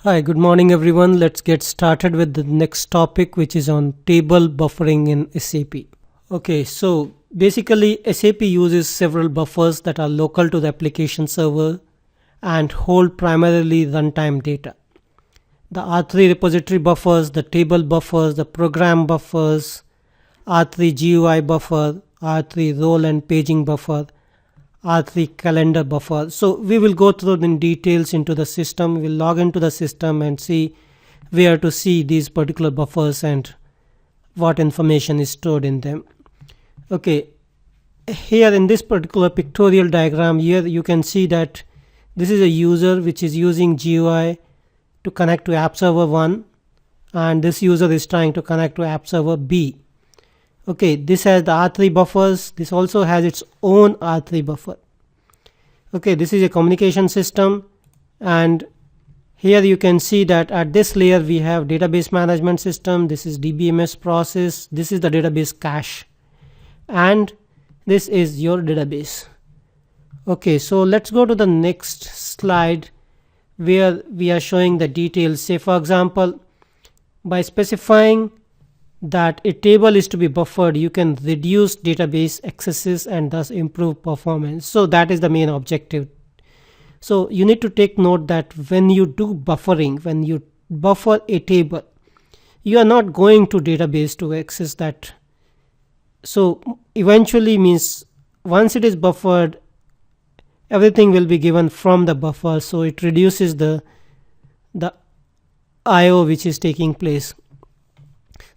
Hi, good morning everyone. Let's get started with the next topic, which is on table buffering in SAP. Okay, so basically SAP uses several buffers that are local to the application server and hold primarily runtime data. The R3 repository buffers, the table buffers, the program buffers, R3 GUI buffer, R3 role and paging buffer, R3 calendar buffer. So we will go through in details into the system. We'll log into the system and see where to see these particular buffers and what information is stored in them. Okay, here in this particular pictorial diagram, here you can see that this is a user which is using GUI to connect to app server 1, and this user is trying to connect to app server B. Okay, this has the R3 buffers. This also has its own R3 buffer. Okay, this is a communication system, and here you can see that at this layer we have database management system. This is DBMS process. This is the database cache, and this is your database. Okay, so let's go to the next slide where we are showing the details. Say for example, by specifying that a table is to be buffered, you can reduce database accesses and thus improve performance. So that is the main objective. So you need to take note that when you do buffering, when you buffer a table, you are not going to database to access that. So eventually means once it is buffered, everything will be given from the buffer, so it reduces the IO which is taking place.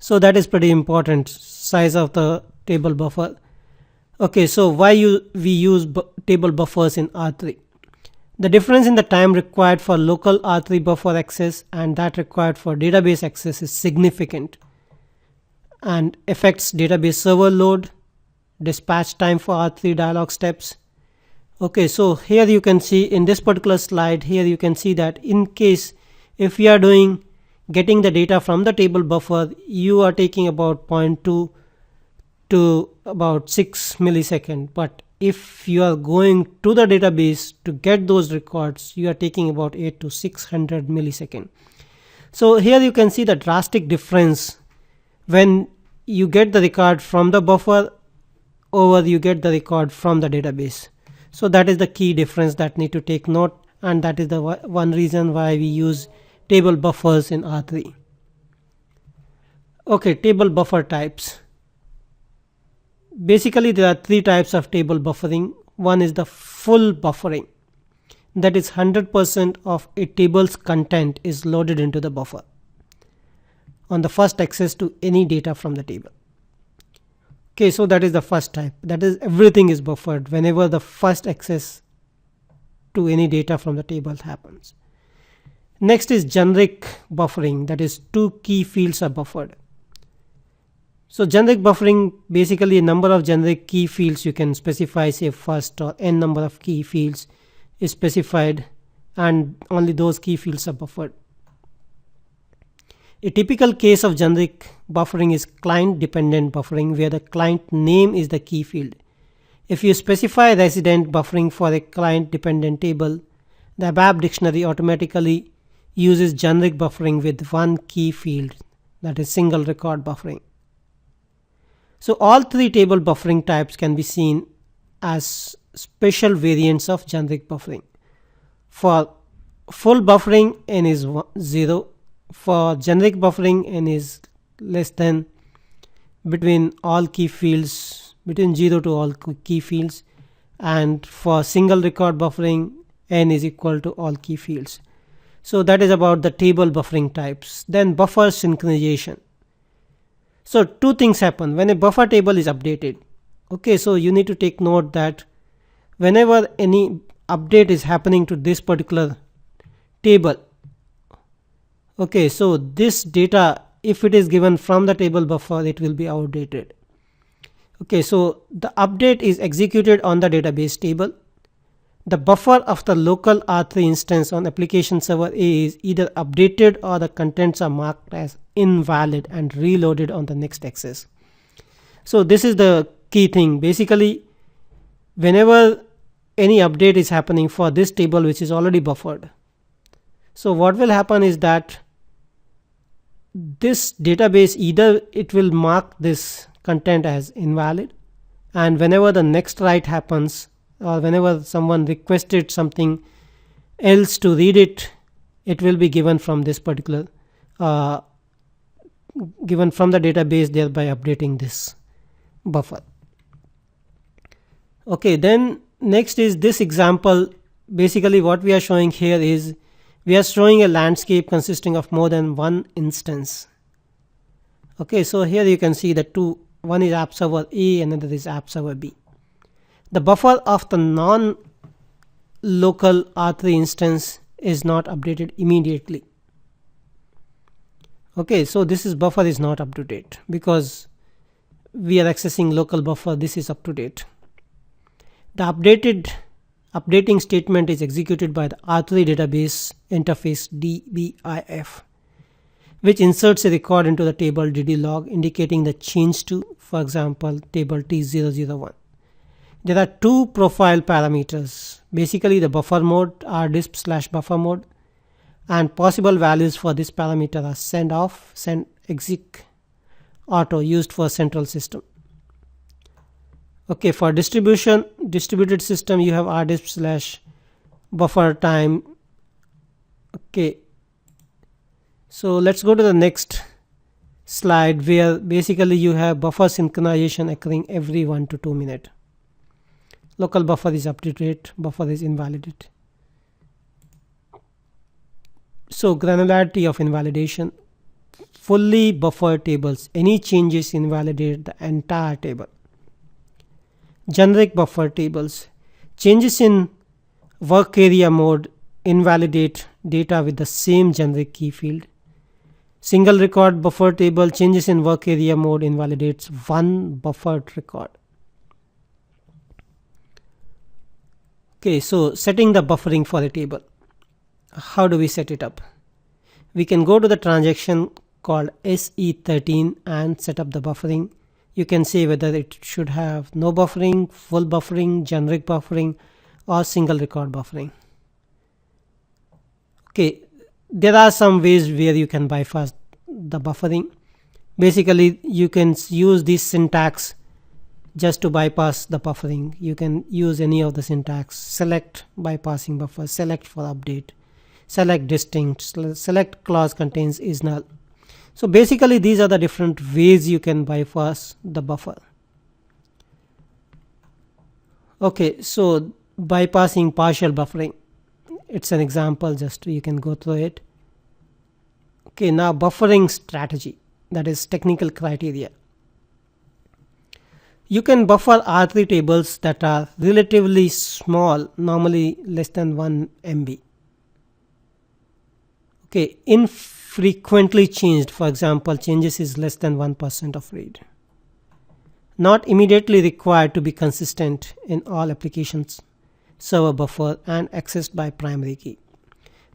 So that is pretty important, size of the table buffer. Okay, so why we use table buffers in R3? The difference in the time required for local R3 buffer access and that required for database access is significant and affects database server load, dispatch time for R3 dialog steps. Okay, so here you can see in this particular slide, here you can see that in case if we are getting the data from the table buffer, you are taking about 0.2 to about 6 millisecond. But if you are going to the database to get those records, you are taking about 8 to 600 millisecond. So here you can see the drastic difference when you get the record from the buffer over you get the record from the database. So that is the key difference that need to take note, and that is the one reason why we use table buffers in R3. Okay, table buffer types. Basically there are three types of table buffering. One is the full buffering, that is 100% of a table's content is loaded into the buffer on the first access to any data from the table. Okay, so that is the first type, that is everything is buffered whenever the first access to any data from the table happens. Next is generic buffering, that is 2 key fields are buffered. So generic buffering, basically a number of generic key fields you can specify, say first or n number of key fields is specified and only those key fields are buffered. A typical case of generic buffering is client dependent buffering, where the client name is the key field. If you specify resident buffering for a client dependent table, the ABAP dictionary automatically uses generic buffering with one key field, that is single record buffering. So all three table buffering types can be seen as special variants of generic buffering. For full buffering, n is 0. For generic buffering, n is less than between all key fields, between 0 to all key fields, and for single record buffering, n is equal to all key fields. So that is about the table buffering types. Then buffer synchronization. So two things happen when a buffer table is updated. Okay, so you need to take note that whenever any update is happening to this particular table, okay, so this data, if it is given from the table buffer, it will be outdated. Okay, so the update is executed on the database table. The buffer of the local R3 instance on application server A is either updated or the contents are marked as invalid and reloaded on the next access. So this is the key thing. Basically, whenever any update is happening for this table which is already buffered, So what will happen is that this database, either it will mark this content as invalid, and whenever the next write happens, or whenever someone requested something else to read it, it will be given from this particular given from the database, thereby updating this buffer. Okay, then next is this example. Basically what we are showing here is we are showing a landscape consisting of more than one instance. Okay, so here you can see the two, one is app server A and another is app server B. The buffer of the non-local R3 instance is not updated immediately. Okay, so this is buffer is not up to date because we are accessing local buffer. This is up to date. The updating statement is executed by the R3 database interface dbif, which inserts a record into the table ddlog indicating the change to, for example, table T001. There are two profile parameters, basically the buffer mode rdisp/buffer mode, and possible values for this parameter are send off, send exec, auto, used for central system. Okay, for distributed system, you have rdisp/buffer time. Okay, so let's go to the next slide, where basically you have buffer synchronization occurring every 1 to 2 minutes. Local buffer is up to date, buffer is invalidated. So granularity of invalidation: fully buffered tables, any changes invalidate the entire table. Generic buffer tables, changes in work area mode invalidate data with the same generic key field. Single record buffer table, changes in work area mode invalidates one buffered record. Okay, so setting the buffering for a table. How do we set it up? We can go to the transaction called SE13 and set up the buffering. You can say whether it should have no buffering, full buffering, generic buffering, or single record buffering. Okay, there are some ways where you can bypass the buffering. Basically, you can use this syntax just to bypass the buffering. You can use any of the syntax: select bypassing buffer, select for update, select distinct, select clause contains is null. So basically these are the different ways you can bypass the buffer. Okay, so bypassing partial buffering, it's an example, just you can go through it. Okay, now buffering strategy, that is technical criteria. You can buffer R3 tables that are relatively small, normally less than 1 MB. Okay, infrequently changed, for example, changes is less than 1% of read. Not immediately required to be consistent in all applications, server buffer, and accessed by primary key.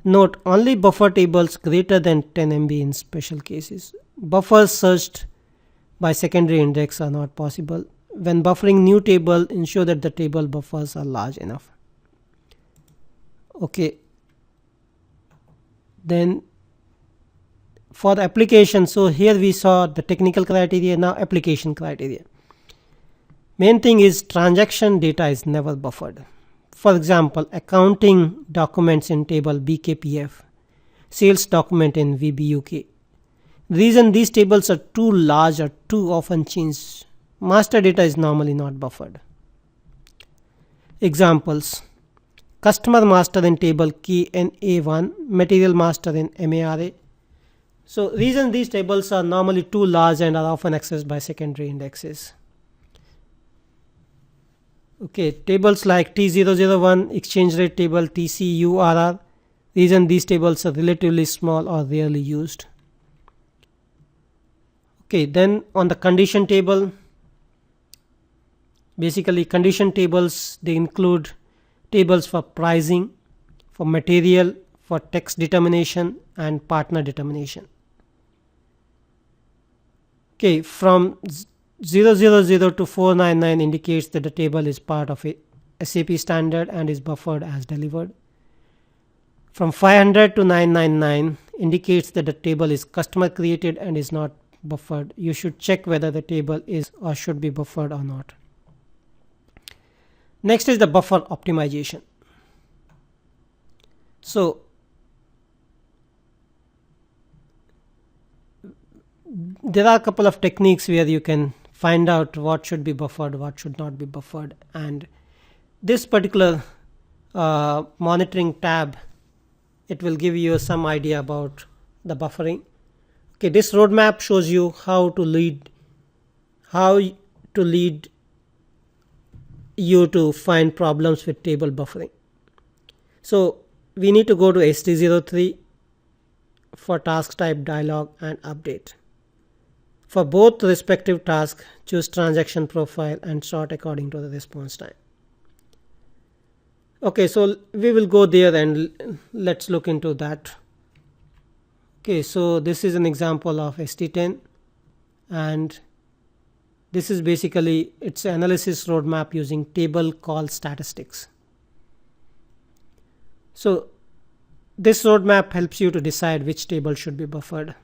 Note, only buffer tables greater than 10 MB in special cases. Buffers searched by secondary index are not possible. When buffering new table, ensure that the table buffers are large enough. Okay. Then for the application, so here we saw the technical criteria, now application criteria. Main thing is transaction data is never buffered. For example, accounting documents in table BKPF, sales document in VBUK. The reason these tables are too large or too often changed, master data is normally not buffered. Examples: customer master in table KNA1, material master in MARA. So reason these tables are normally too large and are often accessed by secondary indexes. Okay, tables like T001, exchange rate table, TCURR. Reason these tables are relatively small or rarely used. Okay, then on the condition table, basically condition tables, they include tables for pricing, for material, for text determination, and partner determination. Okay, from 000 to 499 indicates that the table is part of a SAP standard and is buffered as delivered. from 500 to 999 indicates that the table is customer created and is not buffered. You should check whether the table is or should be buffered or not. Next is the buffer optimization. So there are a couple of techniques where you can find out what should be buffered, what should not be buffered, and this particular monitoring tab, it will give you some idea about the buffering. Okay, this roadmap shows you how to lead you to find problems with table buffering. So we need to go to ST03 for task type dialog and update. For both respective tasks, choose transaction profile and sort according to the response time. Okay, so we will go there and let's look into that. Okay, so this is an example of ST10, and this is basically its analysis roadmap using table call statistics. So this roadmap helps you to decide which table should be buffered.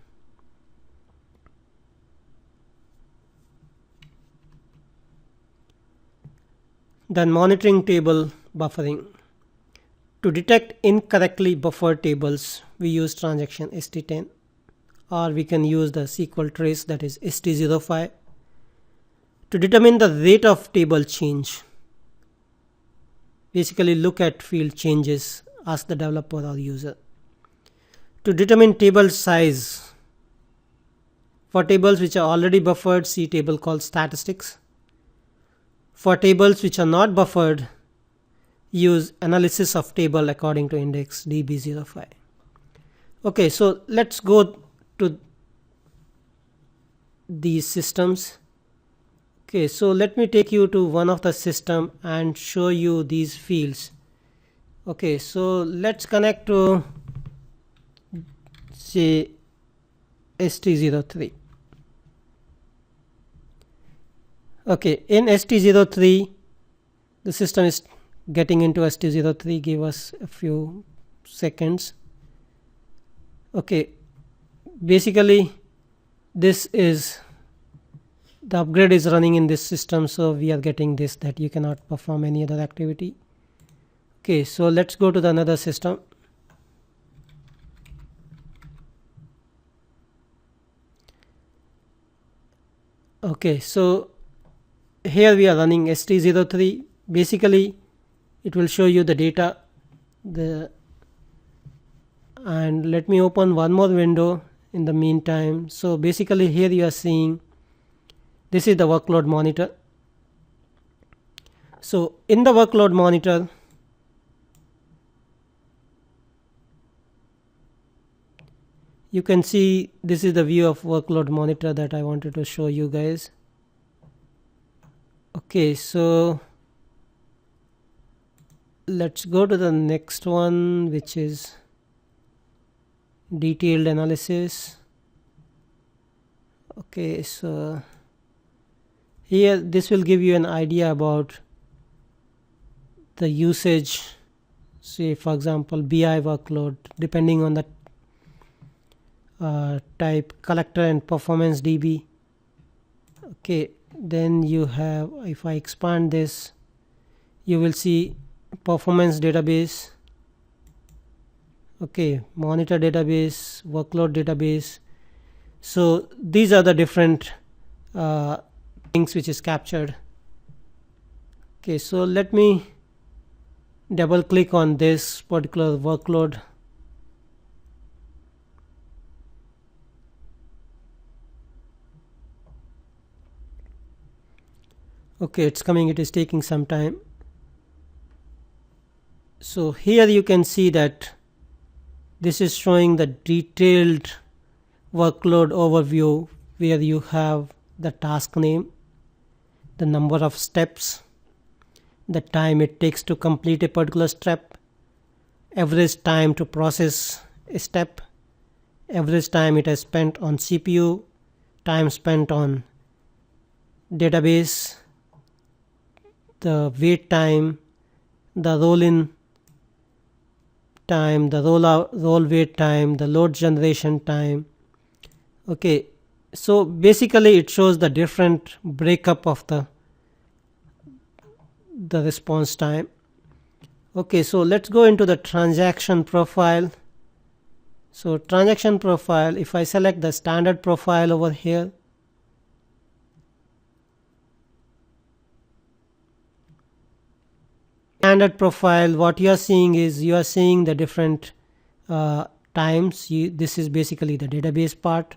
Then monitoring table buffering. To detect incorrectly buffered tables, we use transaction ST10, or we can use the SQL trace, that is ST05. To determine the rate of table change, basically look at field changes, ask the developer or user. To determine table size, for tables which are already buffered, see table called statistics. For tables which are not buffered, use analysis of table according to index DB05. Okay, so let's go to these systems. Okay, so let me take you to one of the system and show you these fields. Okay, so let's connect to say ST03. Okay, in ST03 the system is getting into ST03. Give us a few seconds. Okay, basically this is the upgrade is running in this system, so we are getting this, that you cannot perform any other activity. Okay, so let's go to the another system. Okay, so here we are running ST03. Basically it will show you the data, and let me open one more window in the meantime. So basically here you are seeing this is the workload monitor. So in the workload monitor, you can see this is the view of workload monitor that I wanted to show you guys. Okay, so let's go to the next one, which is detailed analysis. Okay, so here this will give you an idea about the usage. Say for example BI workload, depending on the type, collector and performance DB. Okay, then you have, if I expand this, you will see performance database. Okay, monitor database, workload database. So these are the different things which is captured. Okay, so let me double click on this particular workload. Okay, it's coming, it is taking some time. So here you can see that this is showing the detailed workload overview, where you have the task name, the number of steps, the time it takes to complete a particular step, average time to process a step, average time it has spent on CPU, time spent on database, the wait time, the roll-in time, the roll wait time, the load generation time. Okay, so basically it shows the different breakup of the response time. Okay, so let's go into the transaction profile. So transaction profile, if I select the standard profile over here, standard profile, what you are seeing is you are seeing the different times. This is basically the database part.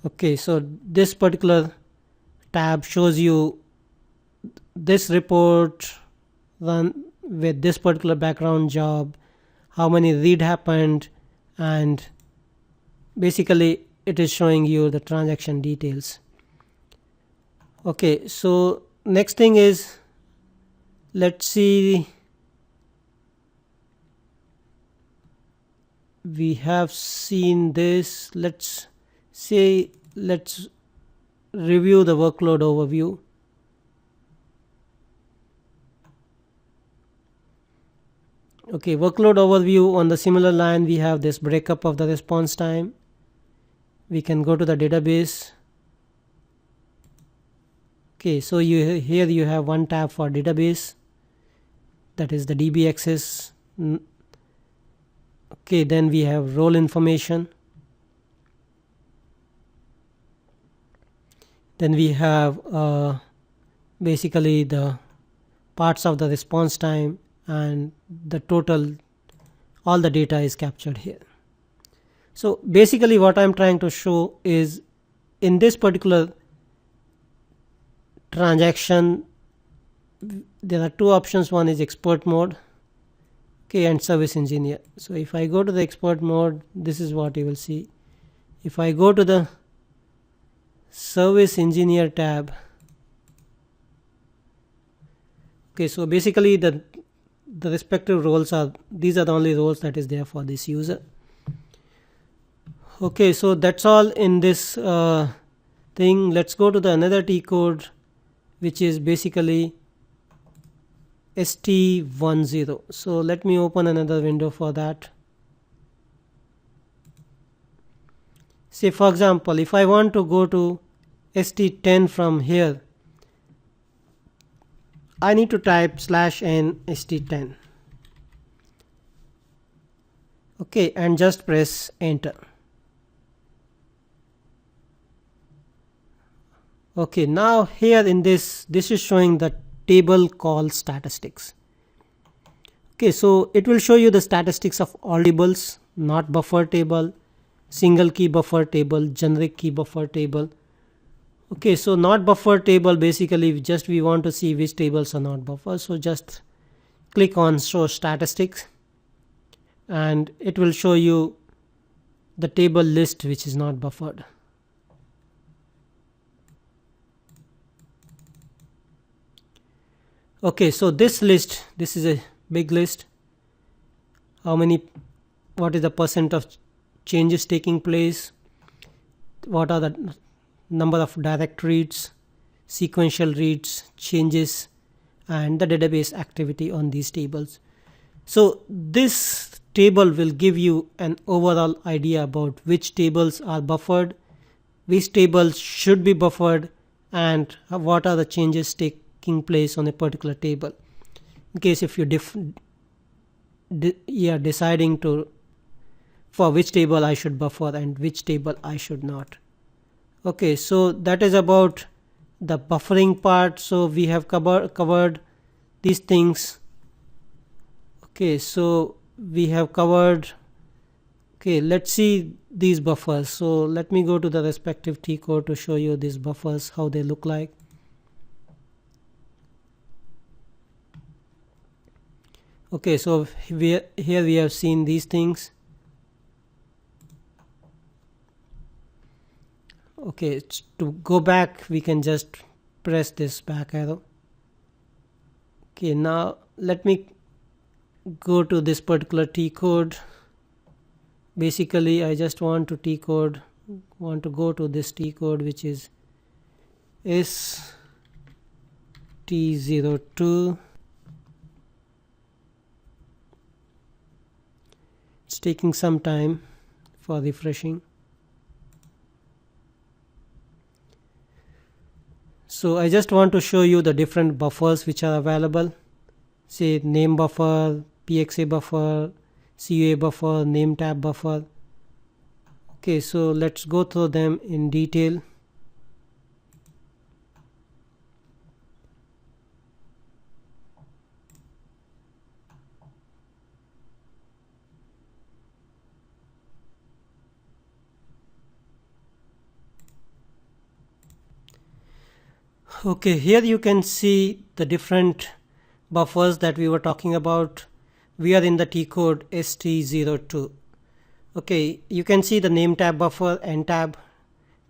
Okay, so this particular tab shows you this report run with this particular background job, how many read happened, and basically it is showing you the transaction details. Okay, so next thing is, let's see, we have seen this. Let's review the workload overview. Okay, workload overview. On the similar line, we have this breakup of the response time. We can go to the database. Okay, so here you have one tab for database, that is the DB access. Okay, then we have role information. Then we have basically the parts of the response time, and the total, all the data is captured here. So basically what I'm trying to show is, in this particular transaction, there are two options. One is expert mode, okay, and service engineer. So if I go to the expert mode, this is what you will see. If I go to the service engineer tab, okay, so basically the respective roles are, these are the only roles that is there for this user. Okay, so that's all in this thing. Let's go to the another T code, which is basically ST10. So let me open another window for that. Say for example, if I want to go to ST10 from here, I need to type /n ST10. Okay, and just press enter. Okay, now here in this is showing the table call statistics. Okay, so it will show you the statistics of all tables, not buffer table, single key buffer table, generic key buffer table. Okay, so not buffer table, basically we want to see which tables are not buffer. So just click on show statistics, and it will show you the table list which is not buffered. Okay, so this list, this is a big list. What is the percent of changes taking place? What are the number of direct reads, sequential reads, changes, and the database activity on these tables. So this table will give you an overall idea about which tables are buffered, which tables should be buffered, and what are the changes taking place on a particular table. In case if you are deciding for which table I should buffer and which table I should not. Okay, so that is about the buffering part. So we have covered these things. Okay, so we have covered. Okay, let's see these buffers. So let me go to the respective T code to show you these buffers, how they look like. Okay, so here we have seen these things. Okay, to go back we can just press this back arrow. Okay, now let me go to this particular T code. Basically I just want to go to this T code, which is ST02. It's taking some time for refreshing. So I just want to show you the different buffers which are available. Say name buffer, PXA buffer, CUA buffer, name tab buffer. Okay, so let's go through them in detail. Okay, here you can see the different buffers that we were talking about. We are in the T code ST02. Okay, you can see the name tab buffer, end tab,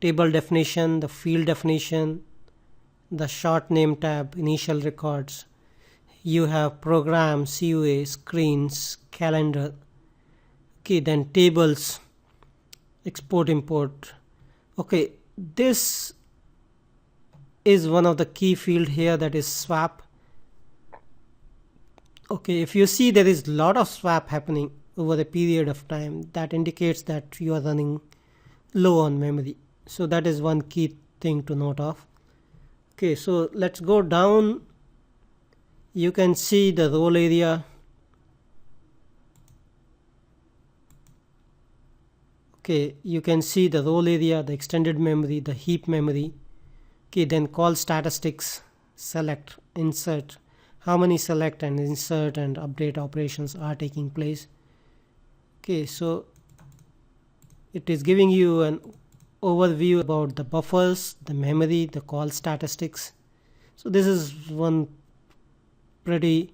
table definition, the field definition, the short name tab, initial records. You have program, CUA, screens, calendar. Okay, then tables, export, import. Okay, this is one of the key field here, that is swap. Okay, if you see there is a lot of swap happening over a period of time, that indicates that you are running low on memory. So that is one key thing to note of. Okay, so let's go down. You can see the role area. Okay, you can see the role area, the extended memory, the heap memory. Okay, then call statistics, select, insert, how many select and insert and update operations are taking place. Okay, so it is giving you an overview about the buffers, the memory, the call statistics. So this is one pretty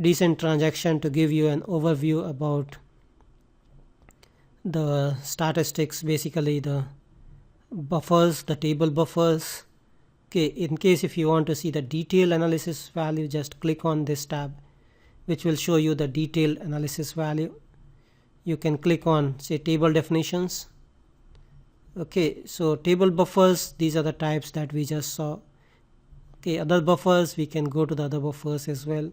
decent transaction to give you an overview about the statistics, basically the buffers, the table buffers. Okay, in case if you want to see the detailed analysis value, just click on this tab, which will show you the detailed analysis value. You can click on, say, table definitions. Okay, so table buffers, these are the types that we just saw. Okay, other buffers, we can go to the other buffers as well.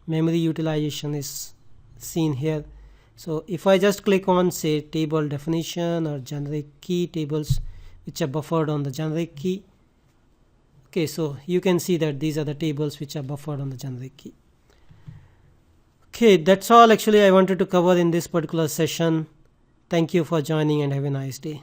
Memory utilization is seen here. So if I just click on, say, table definition or generic key, tables which are buffered on the generic key. Okay, so you can see that these are the tables which are buffered on the generic key. Okay, that's all actually I wanted to cover in this particular session. Thank you for joining and have a nice day.